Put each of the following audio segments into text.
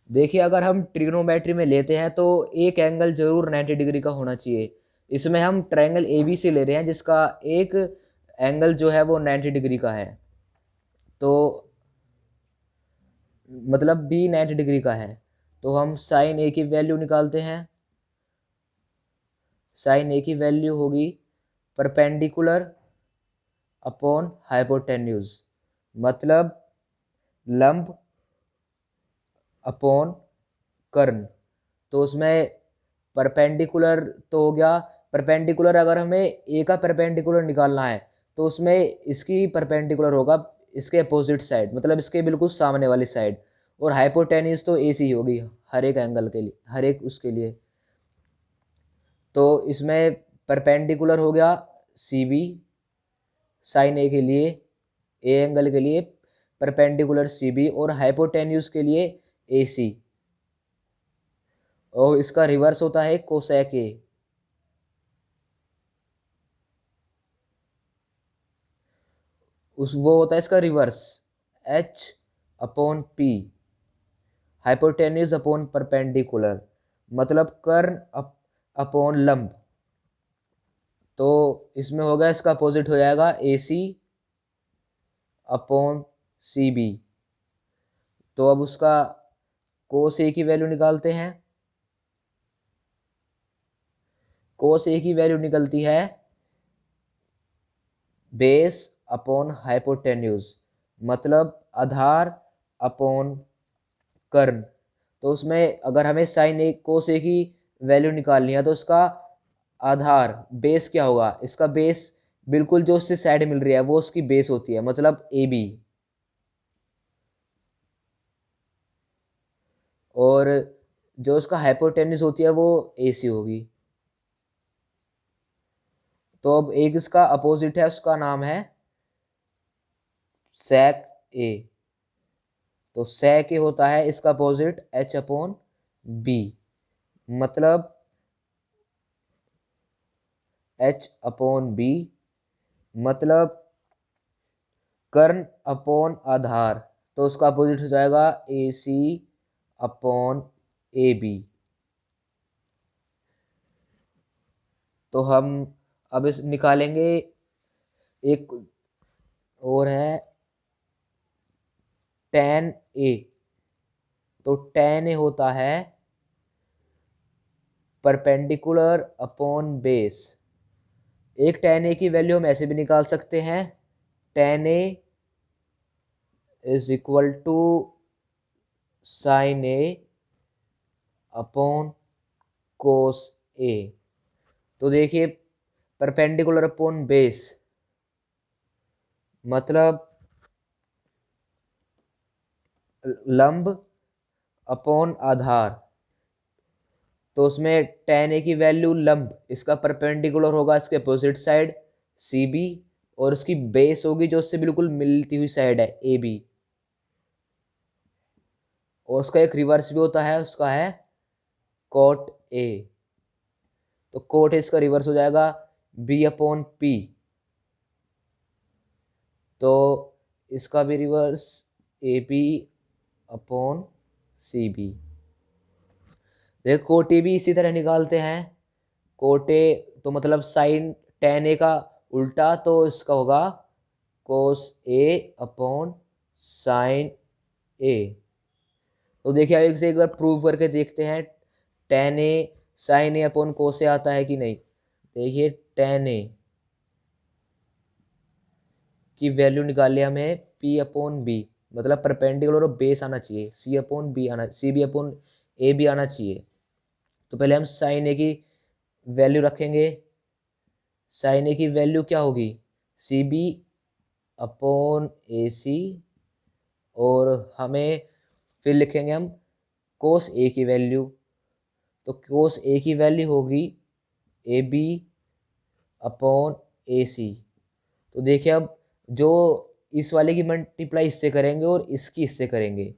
देखिए अगर हम ट्रिग्नोमेट्री में लेते हैं तो एक एंगल जरूर 90 डिग्री का होना चाहिए। इसमें हम ट्रायंगल ए बी सी ले रहे हैं जिसका एक एंगल जो है वो 90 डिग्री का है। तो मतलब बी 90 डिग्री का है। तो हम साइन ए की वैल्यू निकालते हैं। साइन ए की वैल्यू होगी परपेंडिकुलर अपॉन हाइपोटेन्यूज, मतलब लंब अपॉन कर्ण। तो उसमें परपेंडिकुलर तो हो गया। परपेंडिकुलर अगर हमें ए का परपेंडिकुलर निकालना है तो उसमें इसकी परपेंडिकुलर होगा इसके अपोजिट साइड, मतलब इसके बिल्कुल सामने वाली साइड। और हाइपोटेन्यूज तो ए सी होगी हर एक एंगल के लिए, हर एक उसके लिए। तो इसमें परपेंडिकुलर हो गया सी बी साइन ए के लिए, ए एंगल के लिए परपेंडिकुलर सी बी, और हाइपोटेन्यूज के लिए ए सी। और इसका रिवर्स होता है कोसेक ए। उस वो होता है इसका reverse H upon P, hypotenuse upon perpendicular, मतलब कर्ण अपॉन लंब। तो इसमें होगा इसका अपोजिट हो जाएगा ए सी अपॉन सी बी। तो अब उसका कोस ए की वैल्यू निकालते हैं। कोस ए की वैल्यू निकलती है बेस अपॉन हाइपोटेन्यूज, मतलब आधार अपॉन कर्ण। तो उसमें अगर हमें साइन ए कोस ए की वैल्यू निकालनी है तो उसका आधार बेस क्या होगा, इसका बेस बिल्कुल जो उससे साइड मिल रही है वो उसकी बेस होती है, मतलब ए बी। और जो उसका हाइपोटेन्यूज होती है वो ए सी होगी। तो अब एक इसका अपोजिट है उसका नाम है सेक ए। तो सेक ए होता है इसका अपोजिट एच अपॉन बी, मतलब एच अपॉन बी, मतलब कर्ण अपॉन आधार। तो उसका अपोजिट हो जाएगा ए सी अपॉन ए बी। तो हम अब इस निकालेंगे एक और है टेन ए। तो टेन ए होता है परपेंडिकुलर अपॉन बेस। एक टेन ए की वैल्यू हम ऐसे भी निकाल सकते हैं, tan A is equal to sine A upon cos A. तो देखिए परपेंडिकुलर अपॉन बेस मतलब लंब अपॉन आधार। तो उसमें टेन ए की वैल्यू लंब इसका परपेंडिकुलर होगा इसके अपोजिट साइड सी बी, और उसकी बेस होगी जो उससे बिल्कुल मिलती हुई साइड है ए बी। और उसका एक रिवर्स भी होता है, उसका है कोट ए। तो कोट ए इसका रिवर्स हो जाएगा बी अपॉन पी। तो इसका भी reverse A P upon C B. देखो कोटे भी इसी तरह निकालते हैं। कोटे तो मतलब साइन टेन ए का उल्टा, तो इसका होगा कोस ए अपॉन साइन ए। तो देखिए एक से एक बार प्रूव करके देखते हैं tan A sign A upon cos ए आता है कि नहीं। देखिए टेन ए की वैल्यू निकाल लिया हमें पी अपॉन बी, मतलब परपेंडिकुलर और बेस आना चाहिए, सी अपॉन बी आना, C B upon A B आना चाहिए। तो पहले हम साइन ए की वैल्यू रखेंगे। साइन ए की वैल्यू क्या होगी सी बी अपॉन ए सी, और हमें फिर लिखेंगे हम कोस ए की वैल्यू। तो कोस ए की वैल्यू होगी ए बी अपॉन ए सी। तो देखिए अब जो इस वाले की मल्टीप्लाई इससे करेंगे और इसकी इससे करेंगे,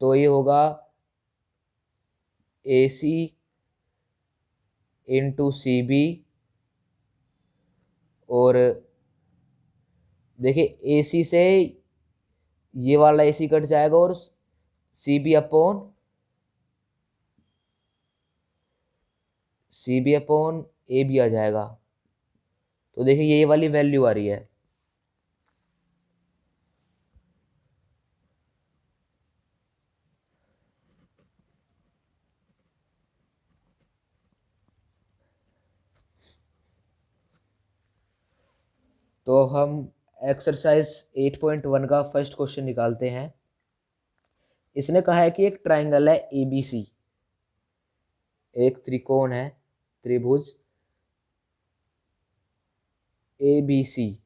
तो ये होगा ए सी इंटू सी बी। और देखिए ए सी से ये वाला ए सी कट जाएगा और C B upon A B आ जाएगा। तो देखिए ये वाली वैल्यू आ रही है। तो हम एक्सरसाइज 8.1 का फर्स्ट क्वेश्चन निकालते हैं। इसने कहा है कि एक ट्राइंगल है ए बी सी, एक त्रिकोण है, त्रिभुज ए बी सी,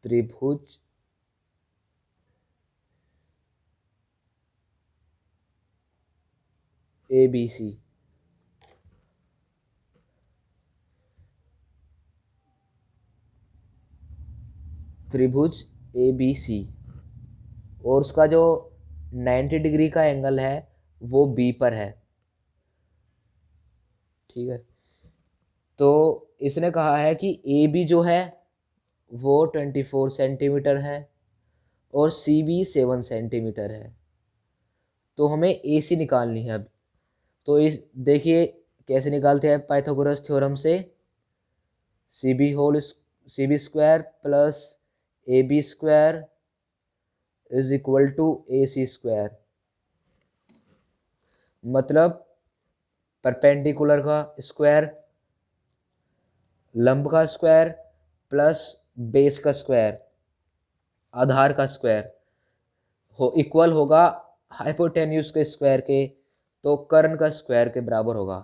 त्रिभुज ए बी सी। त्रिभुज ए बी सी और उसका जो 90 डिग्री का एंगल है वो बी पर है। ठीक है। तो इसने कहा है कि ए बी जो है वो 24 सेंटीमीटर है और सी बी 7 सेंटीमीटर है। तो हमें ए सी निकालनी है अब। तो इस देखिए कैसे निकालते हैं पाइथागोरस थ्योरम से। C B square plus A B square is equal to A C square. मतलब परपेंडिकुलर का स्क्वायर, लंब का स्क्वायर प्लस बेस का स्क्वायर, आधार का स्क्वायर हो इक्वल होगा हाइपोटेन्यूज के स्क्वायर के, तो कर्ण का स्क्वायर के बराबर होगा।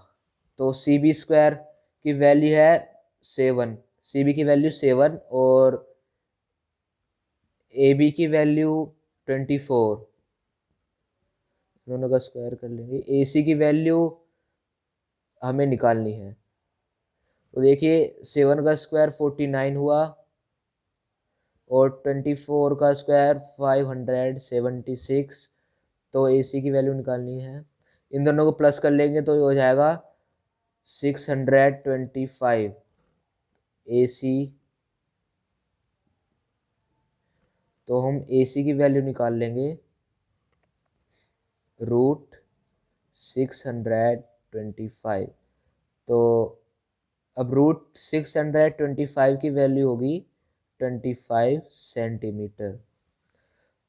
तो सी बी स्क्वायर की वैल्यू है 7, सी बी की वैल्यू 7 और ए बी की वैल्यू 24, दोनों का स्क्वायर कर लेंगे। ए सी की वैल्यू हमें निकालनी है। तो देखिए 7 का स्क्वायर 49 हुआ और 24 का स्क्वायर 576। तो ए सी की वैल्यू निकालनी है, इन दोनों को प्लस कर लेंगे तो हो जाएगा 625 ए सी। तो हम ए सी की वैल्यू निकाल लेंगे √625। तो अब √625 की वैल्यू होगी 25 सेंटीमीटर।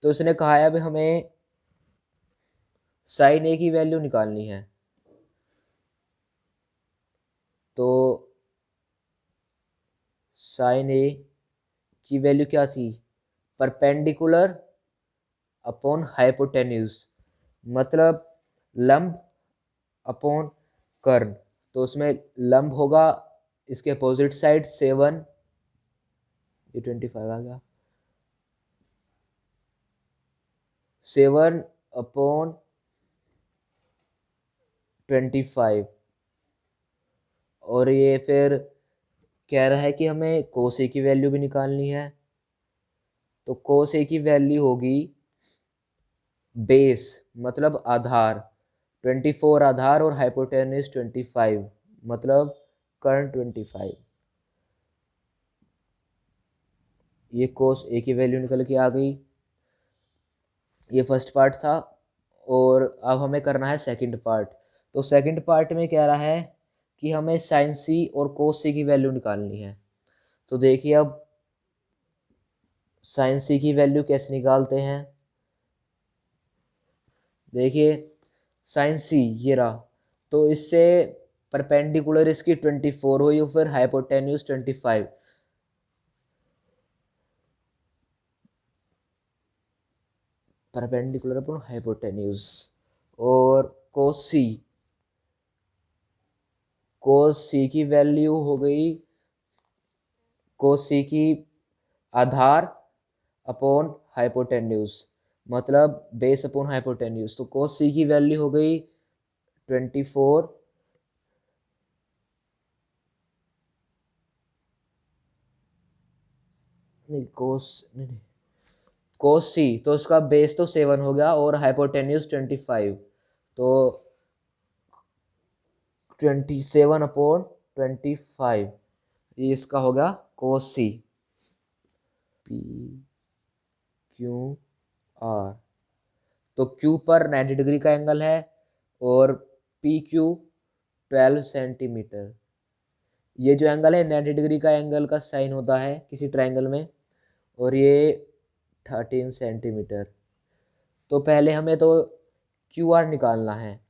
तो उसने कहा है अभी हमें साइन ए की वैल्यू निकालनी है। तो साइन ए की वैल्यू क्या थी, परपेंडिकुलर अपॉन हाइपोटेन्यूज, मतलब लंब अपॉन कर्ण। तो उसमें लंब होगा इसके अपोजिट साइड 7, ये 25 आ गया, 7 अपॉन 25। और ये फिर कह रहा है कि हमें कोस ए की वैल्यू भी निकालनी है। तो कोस ए की वैल्यू होगी बेस मतलब आधार, 24 आधार और हाइपोटेन्यूज 25 मतलब कर्ण 25। ये कोस ए की वैल्यू निकल के आ गई। ये फर्स्ट पार्ट था और अब हमें करना है सेकंड पार्ट। तो सेकंड पार्ट में कह रहा है कि हमें साइन सी और कोस सी की वैल्यू निकालनी है। तो देखिए अब साइन सी की वैल्यू कैसे निकालते हैं। देखिए साइन सी ये रहा, तो इससे परपेंडिकुलर इसकी 24 हुई और फिर हाइपोटेन्यूज 25। Perpendicular upon hypotenuse. और कोस सी की वैल्यू हो गई, कोस सी की आधार अपॉन हाइपोटेन्यूज मतलब बेस अपॉन हाइपोटेन्यूज। तो कोस सी की वैल्यू हो गई 24 नहीं कोस नहीं नहीं कोस सी, तो उसका बेस तो 7 हो गया और हाइपोटेन्यूज 25। तो 27 अपॉन 25 ये इसका हो गया cos C. P Q R. तो क्यू पर 90 डिग्री का एंगल है और पी क्यू 12 सेंटीमीटर। ये जो एंगल है 90 डिग्री का एंगल का साइन होता है किसी ट्रायंगल में, और ये 13 सेंटीमीटर। तो पहले हमें तो क्यू आर निकालना है।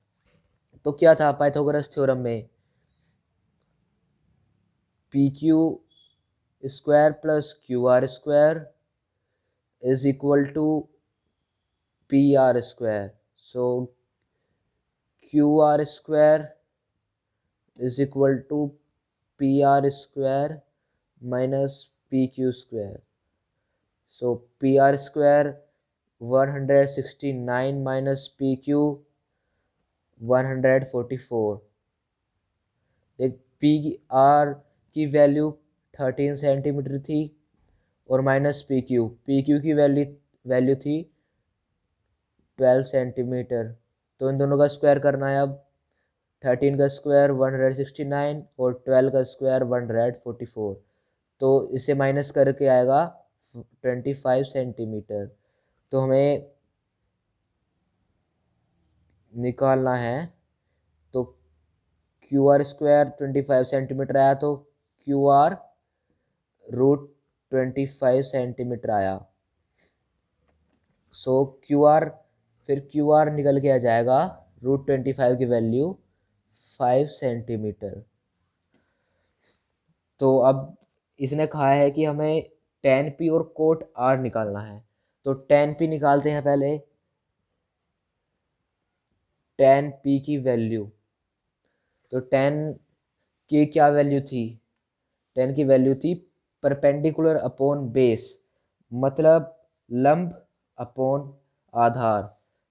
तो क्या था पाइथागोरस थ्योरम में, P Q square plus Q R square is equal to P R square. So Q R square is equal to P R square minus P Q square. So P R square 169 minus P Q 144। एक P R की value 13 centimetre थी और minus P Q की value थी 12 centimetre. तो इन दोनों का square करना है अब। 13 का स्क्वायर 169 और 12 का स्क्वायर 144। तो इसे माइनस करके आएगा 25 सेंटीमीटर। तो हमें निकालना है। तो क्यू आर स्क्वायर 25 सेंटीमीटर आया, तो क्यू आर √25 सेंटीमीटर आया। सो क्यू आर, फिर क्यू आर निकल के आ जाएगा √25 की वैल्यू 5 सेंटीमीटर। तो अब इसने कहा है कि हमें tan p और cot r निकालना है। तो tan p निकालते हैं पहले। tan p की वैल्यू, तो tan की क्या वैल्यू थी, tan की वैल्यू थी परपेंडिकुलर अपॉन बेस, मतलब लंब अपॉन आधार।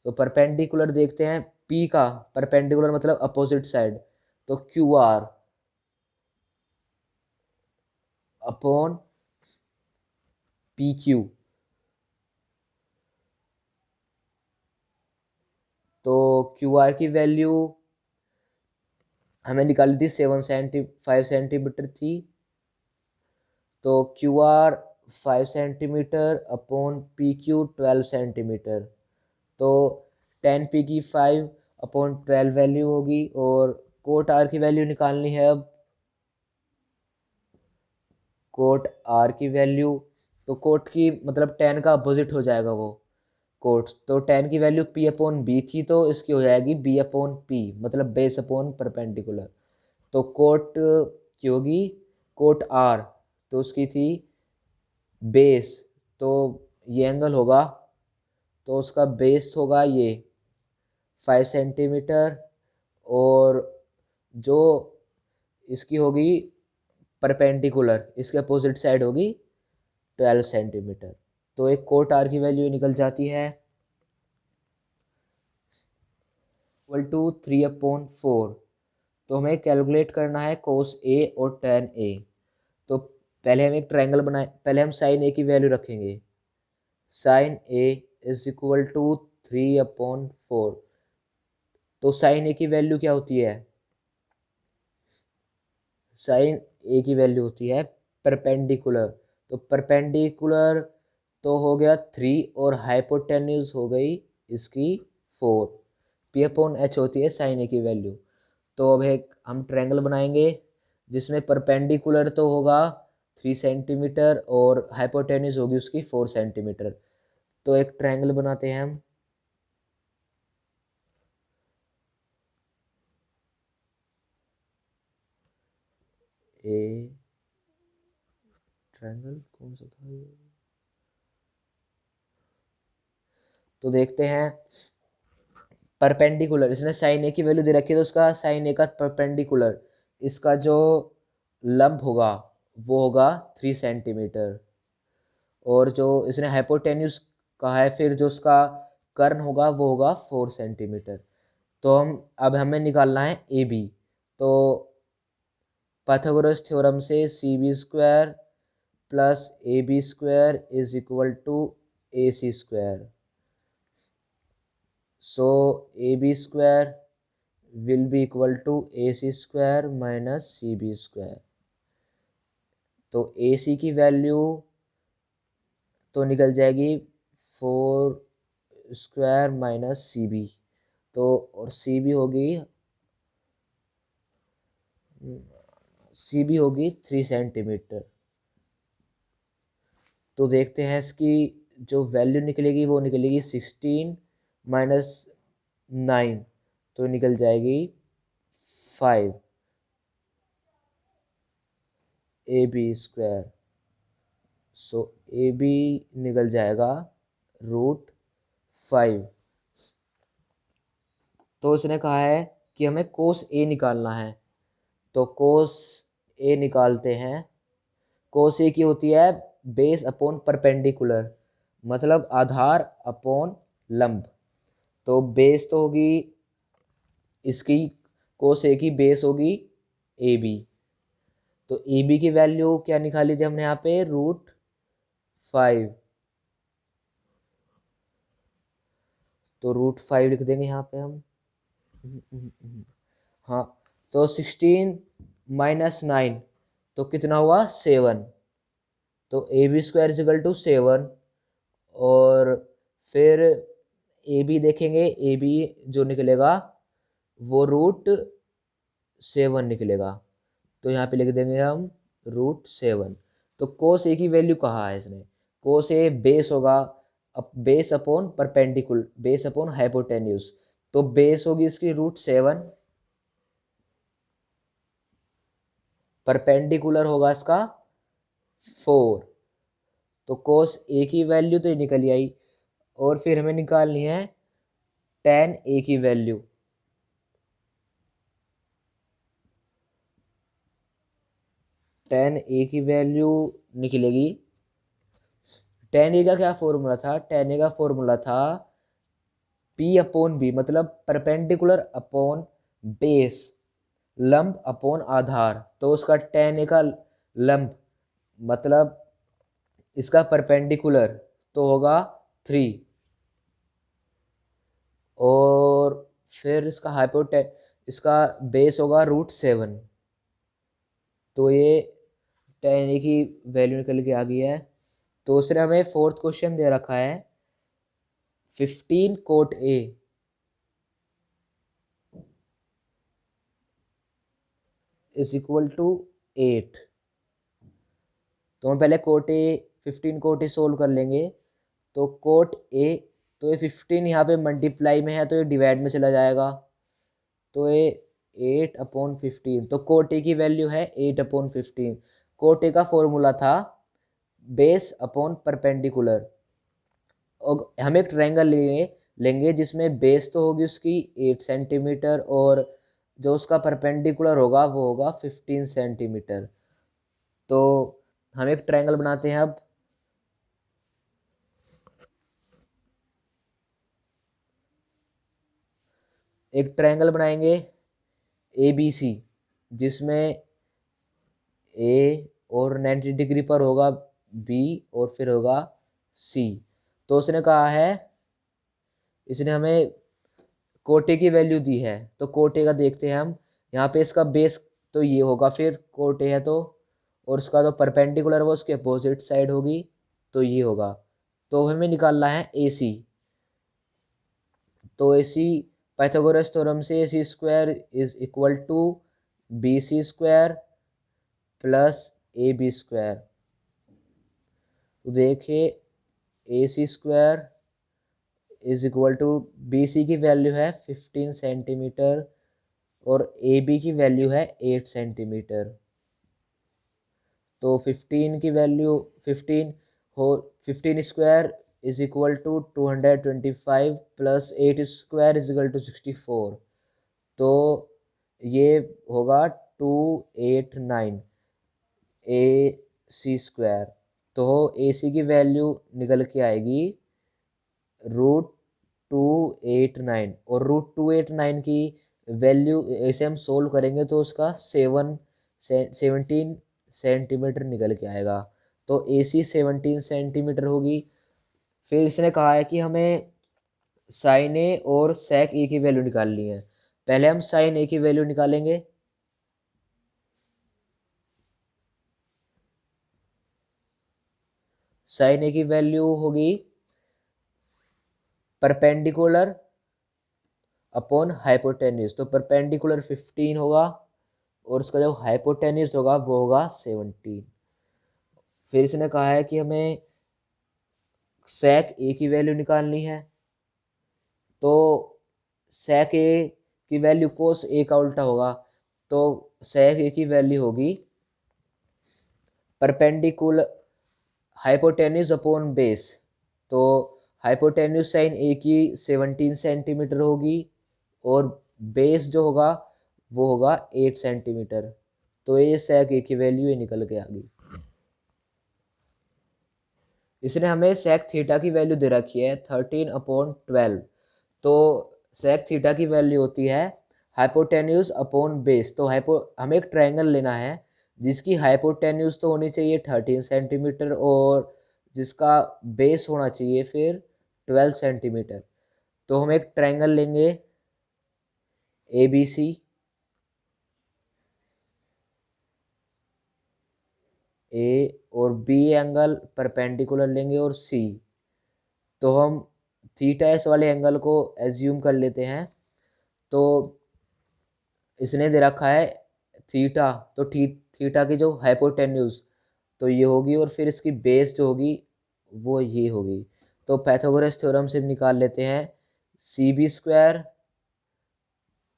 तो परपेंडिकुलर देखते हैं p का, परपेंडिकुलर मतलब अपोजिट साइड, तो Q R upon P Q. तो क्यू आर की वैल्यू हमें निकाली थी 5 सेंटीमीटर थी। तो Q R 5 centimetre upon P Q 12 centimetre. तो tan p की 5 अपॉन 12 वैल्यू होगी, और कोट आर की वैल्यू निकालनी है अब। कोट आर की वैल्यू, तो कोट की मतलब tan का अपोजिट हो जाएगा वो कोट। तो tan की वैल्यू p अपॉन बी थी, तो इसकी हो जाएगी b अपॉन p, मतलब बेस अपॉन परपेंडिकुलर। तो कोट की होगी कोट आर, तो उसकी थी बेस, तो ये एंगल होगा, तो उसका बेस होगा ये 5 सेंटीमीटर, और जो इसकी होगी परपेंडिकुलर, इसके अपोजिट साइड होगी 12 सेंटीमीटर। तो एक कोट आर की वैल्यू निकल जाती है इक्वल टू 3/4। तो हमें कैलकुलेट करना है कोस ए और tan ए। तो पहले हम एक ट्रायंगल बनाए, पहले हम साइन ए की वैल्यू रखेंगे। Sine A is equal to 3/4। तो साइन ए की वैल्यू क्या होती है, साइन ए की वैल्यू होती है परपेंडिकुलर। तो परपेंडिकुलर तो हो गया 3, और हाइपोटेन्यूज हो गई इसकी 4। पी अपॉन एच होती है साइन ए की वैल्यू। तो अब एक हम ट्रायंगल बनाएंगे जिसमें परपेंडिकुलर तो होगा 3 सेंटीमीटर और हाइपोटेन्यूज होगी उसकी 4 सेंटीमीटर। तो एक ट्रायंगल बनाते हैं हम। ए ट्रायंगल कौन सा था ये, तो देखते हैं परपेंडिकुलर, इसने साइन ए की वैल्यू दे रखी है, तो उसका साइन ए का परपेंडिकुलर, इसका जो लंब होगा वो होगा 3 सेंटीमीटर, और जो इसने हाइपोटेन्यूज कहा है, फिर जो उसका कर्ण होगा वो होगा 4 सेंटीमीटर। तो हम अब हमें निकालना है ए बी। तो पाइथागोरस थ्योरम से C B square plus A B square is equal to A C square. So A B square will be equal to A C square minus C B square. तो A सी की value तो निकल जाएगी 4 square minus C B. तो और C B होगी 3 centimetre. तो देखते हैं इसकी जो वैल्यू निकलेगी वो निकलेगी 16 - 9, तो निकल जाएगी 5 AB²। सो ए बी निकल जाएगा √5। तो इसने कहा है कि हमें कोस ए निकालना है, तो कोस ए निकालते हैं। कोस ए की होती है बेस अपॉन परपेंडिकुलर, मतलब आधार अपॉन लंब। तो बेस तो होगी इसकी, कोस ए की बेस होगी ए बी। तो ए बी की वैल्यू क्या निकाली थी हमने यहाँ पे, √5। तो √5 लिख देंगे यहाँ पे हम। हाँ, तो 16 - 9 तो कितना हुआ, 7। तो AB²= 7। और फिर ए बी देखेंगे, ए बी जो निकलेगा वो √7 निकलेगा। तो यहाँ पे लिख देंगे हम √7। तो कोस ए की वैल्यू कहा है इसने, कोस ए बेस होगा, base upon perpendicular, base upon hypotenuse. तो बेस होगी इसकी √7, परपेंडिकुलर होगा इसका 4। तो कोस ए की वैल्यू तो ये निकल आई। और फिर हमें निकालनी है tan ए की वैल्यू। tan ए की वैल्यू निकलेगी, tan ए का क्या फॉर्मूला था, tan ए का फॉर्मूला था P/B, मतलब परपेंडिकुलर अपॉन बेस, लंब अपॉन आधार। तो उसका tan ए का लंब मतलब इसका परपेंडिकुलर तो होगा 3। और फिर इसका बेस होगा √7। तो ये tan ए की वैल्यू निकल के आ गई है। तो उसने हमें फोर्थ क्वेश्चन दे रखा है 15 cot A = 8। तो हम पहले cot A 15 cot A solve कर लेंगे। तो कोट ए, तो ये 15 यहाँ पे मल्टीप्लाई में है तो ये डिवाइड में चला जाएगा। तो ये 8/15। तो कोट ए की वैल्यू है 8/15। कोट ए का फॉर्मूला था बेस अपॉन परपेंडिकुलर। और हम एक ट्रायंगल लेंगे जिसमें बेस तो होगी उसकी 8 सेंटीमीटर और जो उसका परपेंडिकुलर होगा वो होगा 15 सेंटीमीटर। तो हम एक ट्रायंगल बनाते हैं अब। एक ट्रायंगल बनाएंगे ABC, जिसमें ए और 90 डिग्री पर होगा बी और फिर होगा सी। तो उसने कहा है, इसने हमें कोटे की वैल्यू दी है। तो कोटे का देखते हैं हम, यहाँ पे इसका बेस तो ये होगा, फिर कोटे है तो, और उसका जो परपेंडिकुलर वो उसके अपोजिट साइड होगी तो ये होगा। तो हमें निकालना है AC। तो AC पाइथागोरस थ्योरम से AC² = BC² + AB²। तो देखिए AC² = BC की वैल्यू है 15 सेंटीमीटर और AB की वैल्यू है 8 सेंटीमीटर। तो 15 की वैल्यू 15 हो, 15² = 225 + 8² = 64। तो ये होगा 289 AC²। तो AC की वैल्यू निकल के आएगी √289। और √289 की वैल्यू ऐसे हम सोल्व करेंगे तो उसका 17 सेंटीमीटर निकल के आएगा। तो AC 17 सेंटीमीटर होगी। फिर इसने कहा है कि हमें साइन ए और सेक ए की वैल्यू निकालनी है। पहले हम साइन ए की वैल्यू निकालेंगे। साइन ए की वैल्यू होगी परपेंडिकुलर अपॉन हाइपोटेन्यूज, तो परपेंडिकुलर 15 होगा और उसका जो हाइपोटेन्यूज होगा वो होगा 17। फिर इसने कहा है कि हमें सेक ए की वैल्यू निकालनी है, तो सेक ए की वैल्यू कोस ए का उल्टा होगा, तो सेक ए की वैल्यू होगी परपेंडिकुलर हाइपोटेन्यूज अपॉन बेस, तो हाइपोटेन्यूज साइन ए की 17 सेंटीमीटर होगी और बेस जो होगा वो होगा 8 सेंटीमीटर। तो ये सेक ए की वैल्यू ही निकल के आ गई। इसने हमें सेक थीटा की वैल्यू दे रखी है 13/12, तो सेक थीटा की वैल्यू होती है हाइपोटेन्यूज अपॉन बेस। तो हमें एक ट्रायंगल लेना है जिसकी हाइपोटेन्यूज तो होनी चाहिए 13 सेंटीमीटर और जिसका बेस होना चाहिए फिर 12 सेंटीमीटर। तो हम एक ट्रायंगल लेंगे ABC, ए और बी एंगल परपेंडिकुलर लेंगे और सी। तो हम थीटा एस वाले एंगल को एज्यूम कर लेते हैं। तो इसने दे रखा है थीटा, तो थीटा की जो हाइपोटेन्यूज तो ये होगी और फिर इसकी बेस जो होगी वो ये होगी। तो पाइथागोरस थ्योरम से निकाल लेते हैं CB²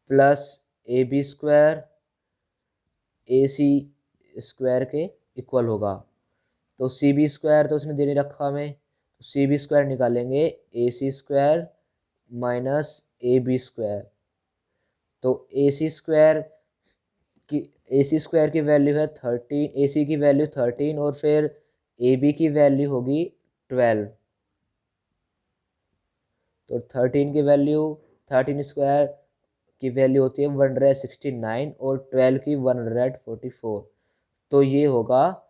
प्लस AB² AC² के इक्वल होगा। तो CB² तो उसने दे नहीं रखा हमें, तो CB² निकालेंगे AC² माइनस AB²। तो AC² की वैल्यू है 13, AC की वैल्यू 13 और फिर AB की वैल्यू होगी 12। तो 13 की वैल्यू 13² की वैल्यू होती है 169 और 12 की 144। तो ये होगा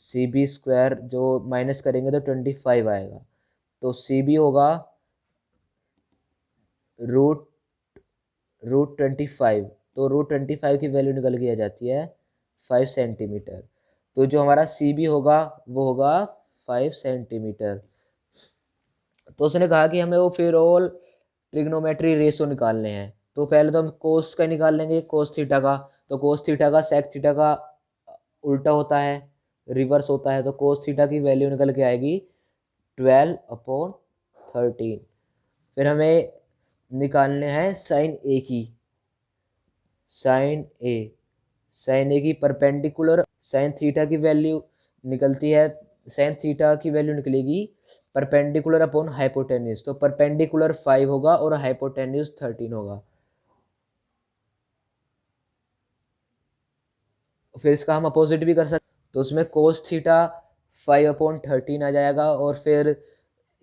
CB² जो माइनस करेंगे तो 25 आएगा। तो CB होगा रूट 25। तो रूट 25 की वैल्यू निकल के आ जाती है 5 सेंटीमीटर। तो जो हमारा CB होगा वो होगा 5 सेंटीमीटर। तो उसने कहा कि हमें वो फिर ऑल ट्रिग्नोमेट्री रेशो निकालने हैं। तो पहले तो हम कोस का निकाल लेंगे, कोस थीटा का। तो कोस थीटा का सेक थीटा का उल्टा होता है, रिवर्स होता है। तो कोस थीटा की वैल्यू निकल के आएगी 12/13। फिर हमें निकालने हैं साइन ए की। साइन ए की परपेंडिकुलर साइन थीटा की वैल्यू निकलती है, साइन थीटा की वैल्यू निकलेगी परपेंडिकुलर अपॉन हाइपोटेन्यूज। तो परपेंडिकुलर 5 होगा और हाइपोटेन्यूज 13 होगा। फिर इसका हम अपोजिट भी कर सकते, तो उसमें कोस थीटा 5/13 आ जाएगा और फिर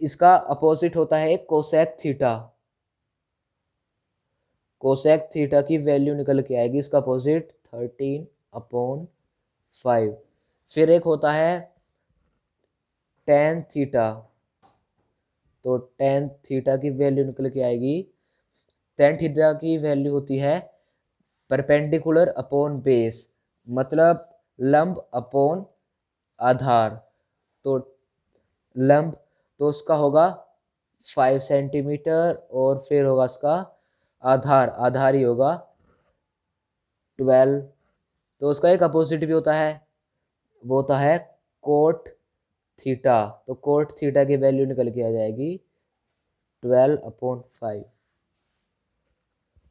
इसका अपोजिट होता है कोसेक थीटा। कोसेक थीटा की वैल्यू निकल के आएगी इसका अपोजिट 13/5। फिर एक होता है टेन थीटा। तो टेन थीटा की वैल्यू निकल के आएगी, टेन थीटा की वैल्यू होती है परपेंडिकुलर अपॉन बेस, मतलब लंब अपॉन आधार। तो लंब तो उसका होगा 5 सेंटीमीटर और फिर होगा उसका आधार ही होगा 12। तो उसका एक अपोजिट भी होता है, वो होता है कोट थीटा। तो कोट थीटा की वैल्यू निकल के आ जाएगी 12/5।